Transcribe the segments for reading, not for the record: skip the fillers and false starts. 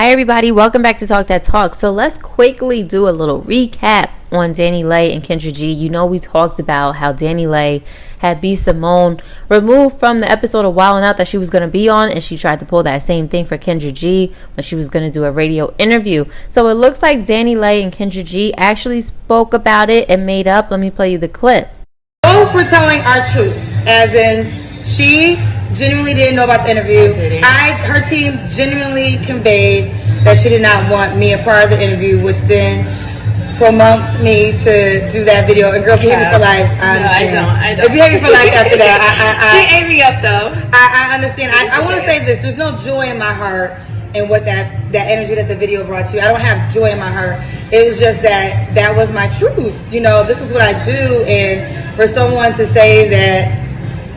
Hi everybody, welcome back to Talk That Talk. So let's quickly do a little recap on Dani Leigh and Kendra G. You know, we talked about how Dani Leigh had B. Simone removed from the episode of Wild 'N Out that she was going to be on, and she tried to pull that same thing for Kendra G when she was going to do a radio interview. So it looks like Dani Leigh and Kendra G actually spoke about it and made up. Let me play you the clip. Both were telling our truths, as in she genuinely didn't know about the interview. Her team genuinely conveyed that she did not want me a part of the interview, which then prompted me to do that video. And girl, if you hate me for life, I don't. If you hate me for life after that, she ate me up though. I understand. I want to say this: there's no joy in my heart in what that energy that the video brought you. I don't have joy in my heart. It was just that was my truth. You know, this is what I do, and for someone to say that,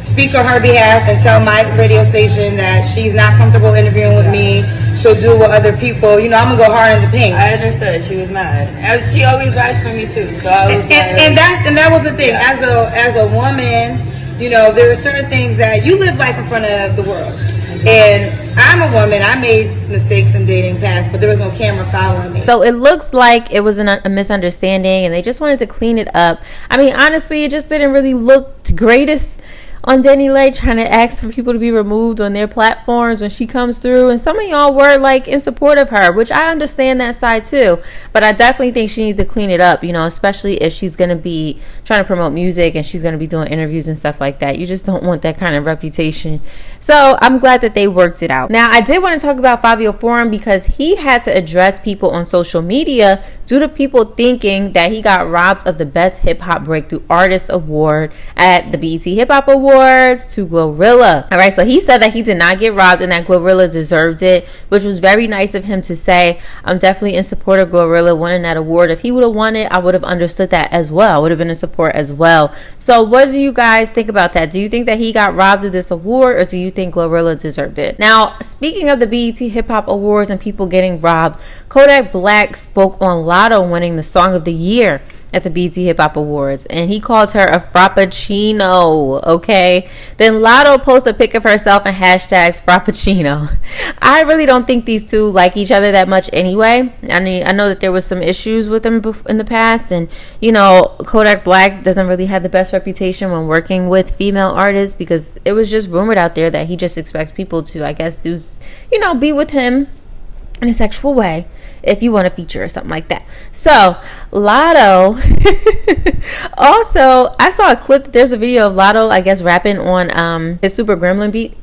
speak on her behalf and tell my radio station that she's not comfortable interviewing with me, she'll do with other people, you know, I'm gonna go hard in the paint. I understood. She was mad. She always rides for me too, so I was and that was the thing. Yeah. As a woman, you know, there are certain things that you live life in front of the world. And I'm a woman. I made mistakes in dating past, but there was no camera following me. So it looks like it was a misunderstanding, and they just wanted to clean it up. I mean, honestly, it just didn't really look the greatest on Dani Leigh trying to ask for people to be removed on their platforms when she comes through, and some of y'all were like in support of her, which I understand that side too, but I definitely think she needs to clean it up, you know, especially if she's going to be trying to promote music and she's going to be doing interviews and stuff like that. You just don't want that kind of reputation. So I'm glad that they worked it out. Now I did want to talk about Fivio Forum because he had to address people on social media due to people thinking that he got robbed of the Best Hip Hop Breakthrough Artist Award at the BET Hip Hop Awards to Glorilla. All right, so he said that he did not get robbed and that Glorilla deserved it, which was very nice of him to say. I'm definitely in support of Glorilla winning that award. If he would have won it, I would have understood that as well. I would have been in support as well. So what do you guys think about that? Do you think that he got robbed of this award, or do you think Glorilla deserved it? Now, speaking of the BET Hip Hop Awards and people getting robbed, Kodak Black spoke on Lotto winning the Song of the Year at the BET Hip Hop Awards, and he called her a frappuccino. Okay, then Lotto posted a pic of herself and hashtags frappuccino. I really don't think these two like each other that much anyway. I mean, I know that there was some issues with them in the past, and you know, Kodak Black doesn't really have the best reputation when working with female artists, because it was just rumored out there that he just expects people to, I guess, do, you know, be with him in a sexual way if you want a feature or something like that. So Lotto also, I saw a clip. There's a video of Lotto, I guess, rapping on his Super Gremlin beat.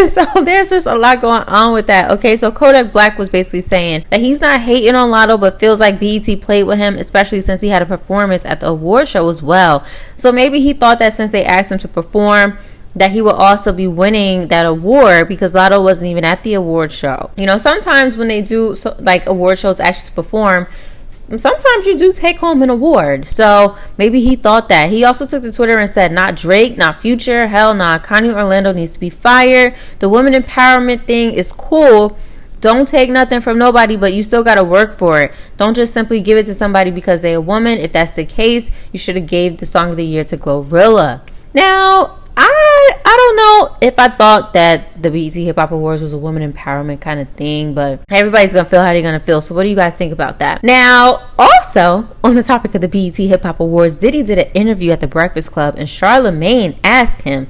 So there's just a lot going on with that. Okay, so Kodak Black was basically saying that he's not hating on Lotto, but feels like BET played with him, especially since he had a performance at the award show as well. So maybe he thought that since they asked him to perform, that he will also be winning that award, because Lotto wasn't even at the award show. You know, sometimes when they do like award shows actually to perform, sometimes you do take home an award. So maybe he thought that. He also took to Twitter and said, not Drake, not Future, hell nah, Connie Orlando needs to be fired. The women empowerment thing is cool. Don't take nothing from nobody, but you still got to work for it. Don't just simply give it to somebody because they're a woman. If that's the case, you should have gave the Song of the Year to Glorilla. Now, I don't know if I thought that the BET Hip Hop Awards was a woman empowerment kind of thing, but everybody's gonna feel how they're gonna feel. So what do you guys think about that? Now, also on the topic of the BET Hip Hop Awards, Diddy did an interview at the Breakfast Club, and Charlamagne asked him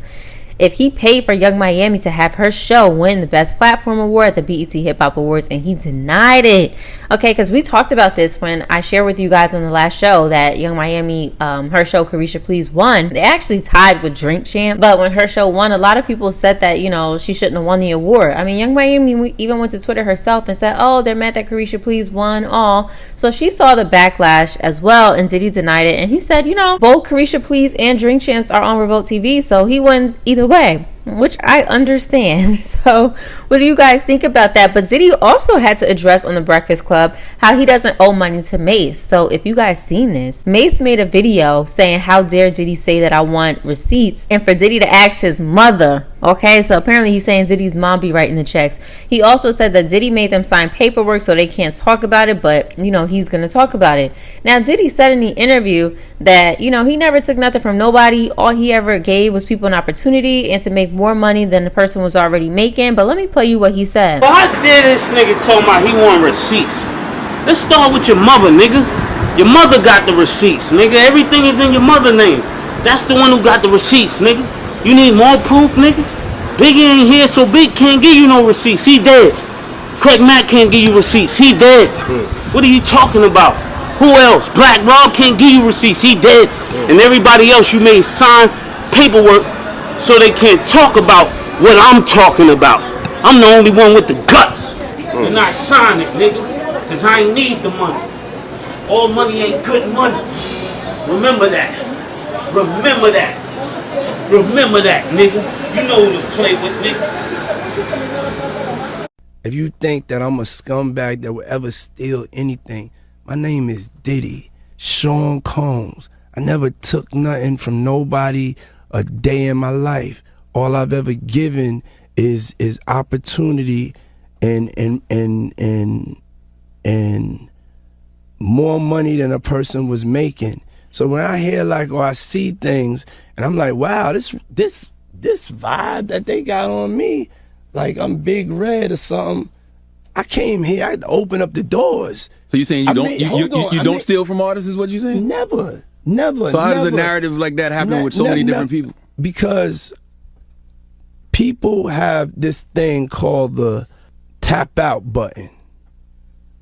if he paid for Young Miami to have her show win the Best Platform Award at the BET Hip Hop Awards, and he denied it. Okay, because we talked about this when I shared with you guys on the last show that Young Miami, her show Carisha Please won. They actually tied with Drink Champ, but when her show won, a lot of people said that, you know, she shouldn't have won the award. I mean, Young Miami even went to Twitter herself and said, oh, they're mad that Carisha Please won all. So she saw the backlash as well, and Diddy denied it, and he said, you know, both Carisha Please and Drink Champs are on Revolt TV, so he wins either way, which I understand. So what do you guys think about that? But Diddy also had to address on the Breakfast Club how he doesn't owe money to Mase. So if you guys seen this, Mase made a video saying, how dare Diddy say that I want receipts, and for Diddy to ask his mother, Okay, so apparently he's saying Diddy's mom be writing the checks. He also said that Diddy made them sign paperwork so they can't talk about it, but, you know, he's going to talk about it. Now, Diddy said in the interview that, you know, he never took nothing from nobody. All he ever gave was people an opportunity and to make more money than the person was already making. But let me play you what he said. Well, how dare this nigga talking about he want receipts? Let's start with your mother, nigga. Your mother got the receipts, nigga. Everything is in your mother's name. That's the one who got the receipts, nigga. You need more proof, nigga? Biggie ain't here, so Big can't give you no receipts. He dead. Craig Mack can't give you receipts. He dead. What are you talking about? Who else? Black Rob can't give you receipts. He dead. And everybody else you made sign paperwork so they can't talk about what I'm talking about. I'm the only one with the guts. And I sign it, nigga. Cause I ain't need the money. All money ain't good money. Remember that. Remember that. Remember that, nigga. You know who to play with, nigga. If you think that I'm a scumbag that will ever steal anything, my name is Diddy, Sean Combs. I never took nothing from nobody a day in my life. All I've ever given is opportunity and more money than a person was making. So when I hear like, or I see things, and I'm like, wow, this vibe that they got on me, like I'm Big Red or something. I came here, I had to open up the doors. So you're saying you don't steal from artists, is what you're saying? Never. So how does a narrative like that happen with so many different people? Because people have this thing called the tap out button.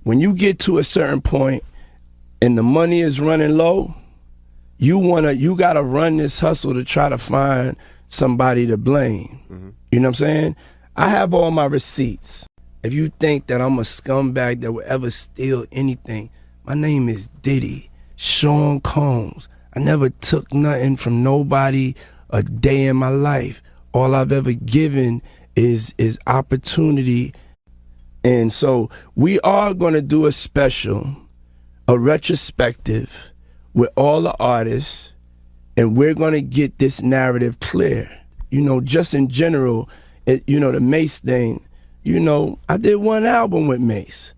When you get to a certain point and the money is running low, you gotta run this hustle to try to find somebody to blame. Mm-hmm. You know what I'm saying? I have all my receipts. If you think that I'm a scumbag that will ever steal anything, my name is Diddy, Sean Combs. I never took nothing from nobody a day in my life. All I've ever given is opportunity. And so we are gonna do a special, a retrospective with all the artists, and we're gonna get this narrative clear. You know, just in general, the Mase thing, I did one album with Mase.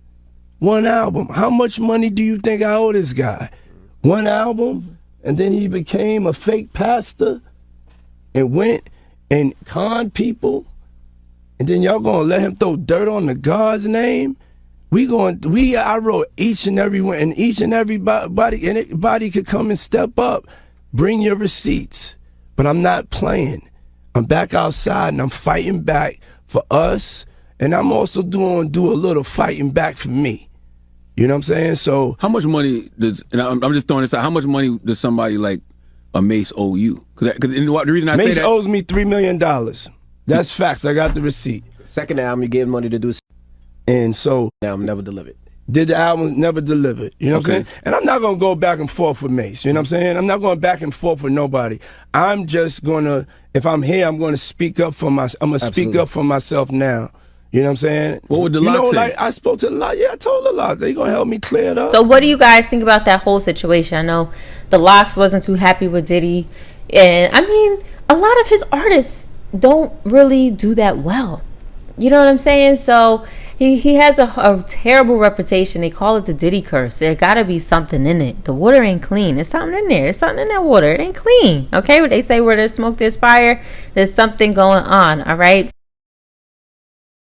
One album. How much money do you think I owe this guy? One album, and then he became a fake pastor and went and conned people, and then y'all gonna let him throw dirt on the God's name? I wrote each and every one, and each and everybody, and anybody could come and step up. Bring your receipts. But I'm not playing. I'm back outside and I'm fighting back for us, and I'm also do a little fighting back for me. You know what I'm saying? So how much money does, and I'm just throwing this out, how much money does somebody like a Mase owe you? Because the reason I say that, Mase owes me $3 million. That's facts. I got the receipt. Second album, you gave money to do. And so the album never delivered. Did the album never delivered? You know what I'm saying? And I'm not gonna go back and forth with Mase. You know what I'm saying? I'm not going back and forth with nobody. I'm just gonna, if I'm here, I'm gonna speak up for myself. I'm gonna speak up for myself now. You know what I'm saying? What would the lot say? Like I spoke to the lot. Yeah, I told the lot. They gonna help me clear it up. So what do you guys think about that whole situation? I know the Locks wasn't too happy with Diddy, and I mean, a lot of his artists don't really do that well. You know what I'm saying? So he has a terrible reputation. They call it the Diddy curse. There gotta be something in it. The water ain't clean. There's something in there. There's something in that water. It ain't clean. Okay? What they say, where there's smoke, there's fire. There's something going on. All right?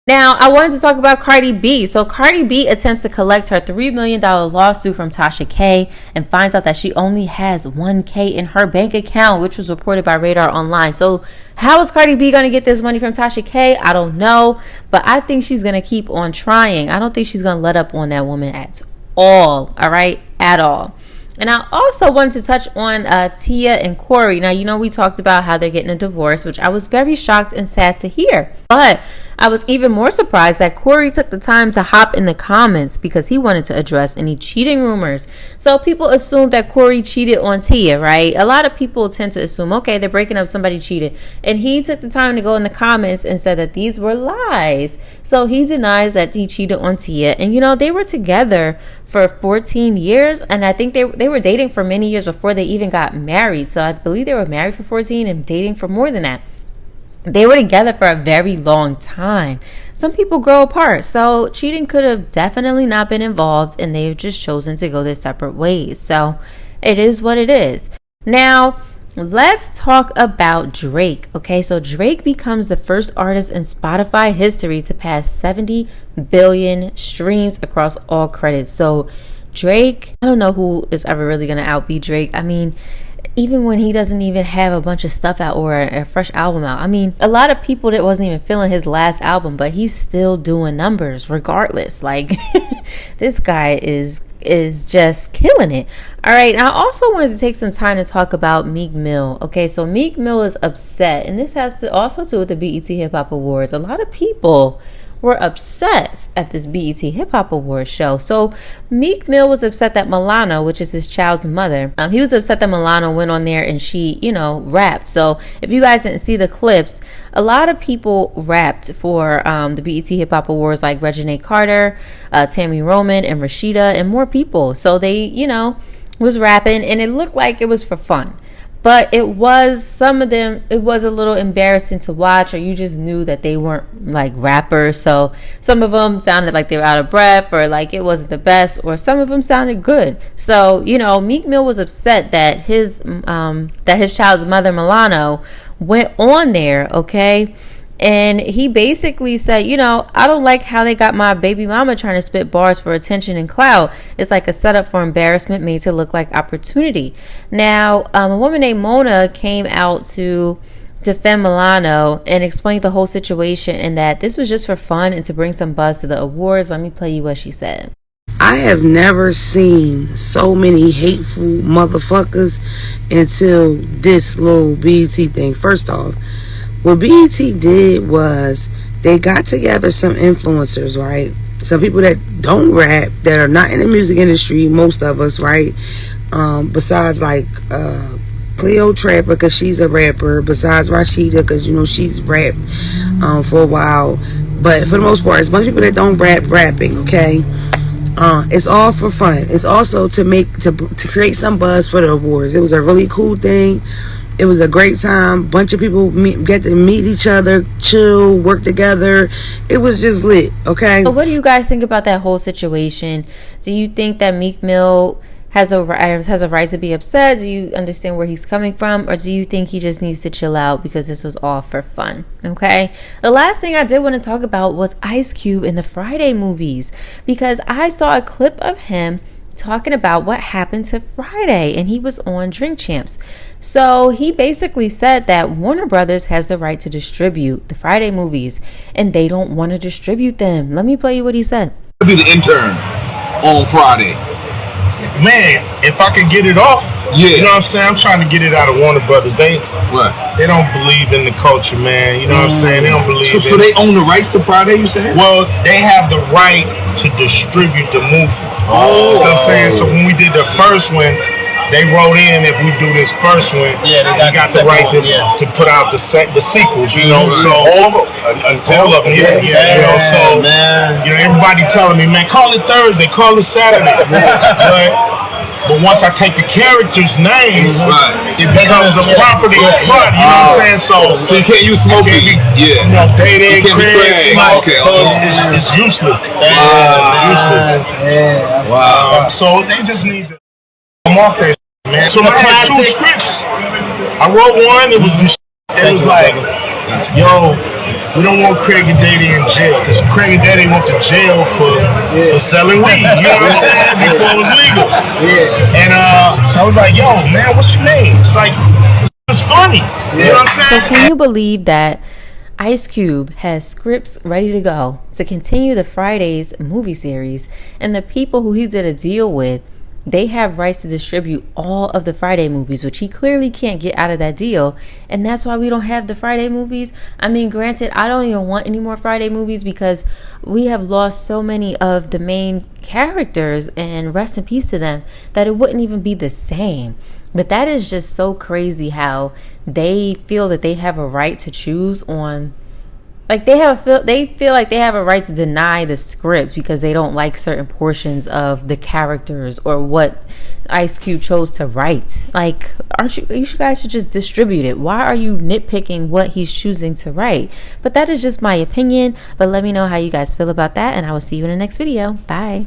Now, I wanted to talk about Cardi B. So Cardi B attempts to collect her $3 million lawsuit from Tasha K and finds out that she only has $1K in her bank account, which was reported by Radar Online. So how is Cardi B going to get this money from Tasha K? I don't know, but I think she's going to keep on trying. I don't think she's going to let up on that woman at all right? At all. And I also wanted to touch on Tia and Corey. Now, we talked about how they're getting a divorce, which I was very shocked and sad to hear. But I was even more surprised that Corey took the time to hop in the comments because he wanted to address any cheating rumors. So people assumed that Corey cheated on Tia, right? A lot of people tend to assume, okay, they're breaking up, somebody cheated. And he took the time to go in the comments and said that these were lies. So he denies that he cheated on Tia. And, they were together for 14 years. And I think they were dating for many years before they even got married. So I believe they were married for 14 and dating for more than that. They were together for a very long time. Some people grow apart, so cheating could have definitely not been involved, and they've just chosen to go their separate ways. So it is what it is. Now, let's talk about Drake. Okay, so Drake becomes the first artist in Spotify history to pass 70 billion streams across all credits. So Drake, I don't know who is ever really going to outbeat Drake. I mean, even when he doesn't even have a bunch of stuff out or a fresh album out. I mean, a lot of people that wasn't even feeling his last album, but he's still doing numbers regardless. Like, this guy is just killing it. All right, and I also wanted to take some time to talk about Meek Mill. Okay, so Meek Mill is upset, and this has to also do with the BET Hip Hop Awards. A lot of people were upset at this BET Hip Hop Awards show. So Meek Mill was upset that Milano, which is his child's mother, he was upset that Milano went on there and she, rapped. So if you guys didn't see the clips, a lot of people rapped for the BET Hip Hop Awards, like Reginae Carter, Tammy Roman, and Rashida, and more people. So they, was rapping, and it looked like it was for fun. But it was, some of them, it was a little embarrassing to watch, or you just knew that they weren't like rappers. So some of them sounded like they were out of breath, or like it wasn't the best, or some of them sounded good. So, Meek Mill was upset that his child's mother, Milano, went on there, okay? And he basically said, I don't like how they got my baby mama trying to spit bars for attention and clout. It's like a setup for embarrassment made to look like opportunity. Now, a woman named Mona came out to defend Milano and explained the whole situation, and that this was just for fun and to bring some buzz to the awards. Let me play you what she said. I have never seen so many hateful motherfuckers until this little BET thing. First off, what BET did was they got together some influencers, right? Some people that don't rap, that are not in the music industry, most of us, right? Besides like Cleo Trapper, because she's a rapper. Besides Rashida, because she's rapped for a while. But for the most part, it's a bunch of people that don't rapping, okay? It's all for fun. It's also to create some buzz for the awards. It was a really cool thing. It was a great time. Bunch of people get to meet each other, chill, work together. It was just lit, okay? So what do you guys think about that whole situation? Do you think that Meek Mill has a right to be upset? Do you understand where he's coming from? Or do you think he just needs to chill out because this was all for fun, okay? The last thing I did want to talk about was Ice Cube in the Friday movies, because I saw a clip of him talking about what happened to Friday, and he was on Drink Champs. So he basically said that Warner Brothers has the right to distribute the Friday movies, and they don't want to distribute them. Let me play you what he said. I'll be the intern on Friday. Man, if I could get it off, you know what I'm saying? I'm trying to get it out of Warner Brothers. They don't believe in the culture, man. You know what I'm saying? They don't believe so they own the rights to Friday, you said? Well, they have the right to distribute the movie. You know what I'm saying? So when we did the first one, they wrote in, if we do this first one, they got the right to put out the sequels, So all of them, So everybody telling me, man, call it Thursday, call it Saturday. But once I take the characters' names, it becomes a property of Friday. You know what I'm saying? So you can't use Smokey. Day, Craig. So it's useless. Useless. Wow. So they just need to come off that. Man, so I had two scripts. I wrote one. It was like, yo, we don't want Craig and Daddy in jail, because Craig and Daddy went to jail for selling weed. You know what I'm saying? Before it was legal. And so I was like, yo, man, what's your name? It's like, it's funny. You know what I'm saying? So can you believe that Ice Cube has scripts ready to go to continue the Fridays movie series, and the people who he did a deal with, they have rights to distribute all of the Friday movies, which he clearly can't get out of that deal. And that's why we don't have the Friday movies. I mean, granted, I don't even want any more Friday movies because we have lost so many of the main characters, and rest in peace to them, that it wouldn't even be the same. But that is just so crazy how they feel that they have a right to choose on like they feel like they have a right to deny the scripts because they don't like certain portions of the characters or what Ice Cube chose to write. Like, you guys should just distribute it. Why are you nitpicking what he's choosing to write? But that is just my opinion. But let me know how you guys feel about that, and I will see you in the next video. Bye.